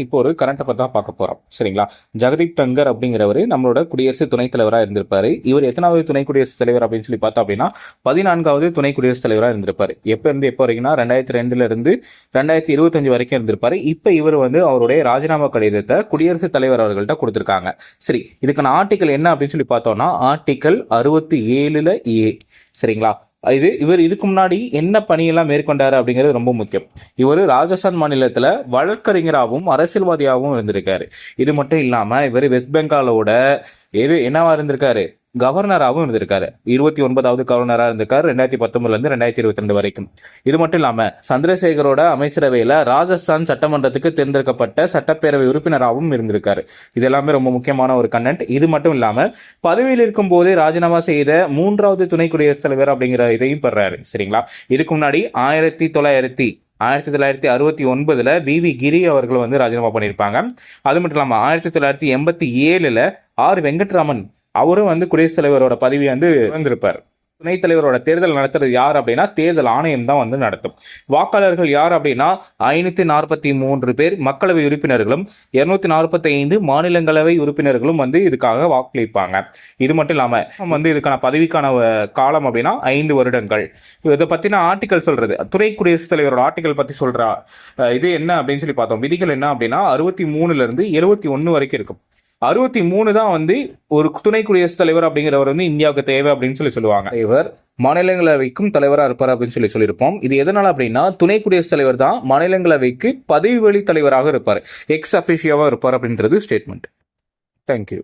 இப்போ ஒரு current affair தான் பார்க்க போறோம். சரிங்களா? ஜெகதீப் தங்கர் அப்படிங்கிறவரு நம்மளோட குடியரசு துணைத் தலைவரா இருந்திருப்பாரு. இவர் எத்தனாவது துணை குடியரசுத் தலைவர் அப்படின்னு சொல்லி பார்த்தோம் அப்படின்னா 14வது துணை குடியரசுத் தலைவரா இருந்திருப்பாரு. எப்ப இருந்து எப்போ வரைக்கும்னா 2002ல இருந்து 2025 வரைக்கும் இருந்திருப்பாரு. இப்ப இவர் அவருடைய ராஜினாமா கடிதத்தை குடியரசுத் தலைவர் அவர்கள்ட்ட கொடுத்திருக்காங்க. சரி, இதுக்கான ஆர்டிகல் என்ன அப்படின்னு சொல்லி பார்த்தோம்னா ஆர்டிகல் 67 A. சரிங்களா? இவர் இதுக்கு முன்னாடி என்ன பணியெல்லாம் மேற்கொண்டாரு அப்படிங்கிறது ரொம்ப முக்கியம். இவர் ராஜஸ்தான் மாநிலத்துல வழக்கறிஞராகவும் அரசியல்வாதியாகவும் இருந்திருக்காரு. இது மட்டும் இல்லாம இவர் வெஸ்ட் பெங்காலோட என்னவா இருந்திருக்காரு, கவர்னராகவும் இருந்திருக்காரு. 29வது கவர்னராக இருந்திருக்காரு 2019 இருந்து 2022 வரைக்கும். இது மட்டும் இல்லாம சந்திரசேகரோட அமைச்சரவையில ராஜஸ்தான் சட்டமன்றத்துக்கு தேர்ந்தெடுக்கப்பட்ட சட்டப்பேரவை உறுப்பினராகவும் இருந்திருக்காரு. இது எல்லாமே ரொம்ப முக்கியமான ஒரு கண்டென்ட். இது மட்டும் இல்லாம பதவியில் இருக்கும் போதே ராஜினாமா செய்த 3வது துணை குடியரசுத் தலைவர் அப்படிங்கிற இதையும் பெறாரு. சரிங்களா? இதுக்கு முன்னாடி 1969 வி கிரி அவர்கள் ராஜினாமா பண்ணியிருப்பாங்க. அது மட்டும் இல்லாம 1987 ஆர் வெங்கட்ராமன் அவரும் குடியரசுத் தலைவரோட பதவி வந்திருப்பார். துணைத் தலைவரோட தேர்தல் நடத்துறது யார் அப்படின்னா தேர்தல் ஆணையம் தான் நடத்தும். வாக்காளர்கள் யார் அப்படின்னா 543 பேர் மக்களவை உறுப்பினர்களும் 245 மாநிலங்களவை உறுப்பினர்களும் இதுக்காக வாக்களிப்பாங்க. இது மட்டும் இல்லாம இதுக்கான பதவிக்கான காலம் அப்படின்னா 5 வருடங்கள். இதை பத்தின ஆர்டிகல் சொல்றது துணை குடியரசுத் தலைவரோட ஆர்டிகல் பத்தி சொல்றா. இது என்ன அப்படின்னு சொல்லி பார்த்தோம். விதிகள் என்ன அப்படின்னா 63 இருந்து 71 வரைக்கும் இருக்கும். 63 தான் ஒரு துணை குடியரசுத் தலைவர் அப்படிங்கிறவர் இந்தியாவுக்கு தேவை அப்படின்னு சொல்லுவாங்க. இவர் மாநிலங்களவைக்கும் தலைவராக இருப்பார் அப்படின்னு சொல்லியிருப்போம். இது எதனால அப்படின்னா துணை குடியரசுத் தலைவர் தான் மாநிலங்களவைக்கு பதவி வழி தலைவராக இருப்பார், எக்ஸ் அஃபிஷியாவாக இருப்பார் அப்படின்றது ஸ்டேட்மெண்ட். தேங்க்யூ.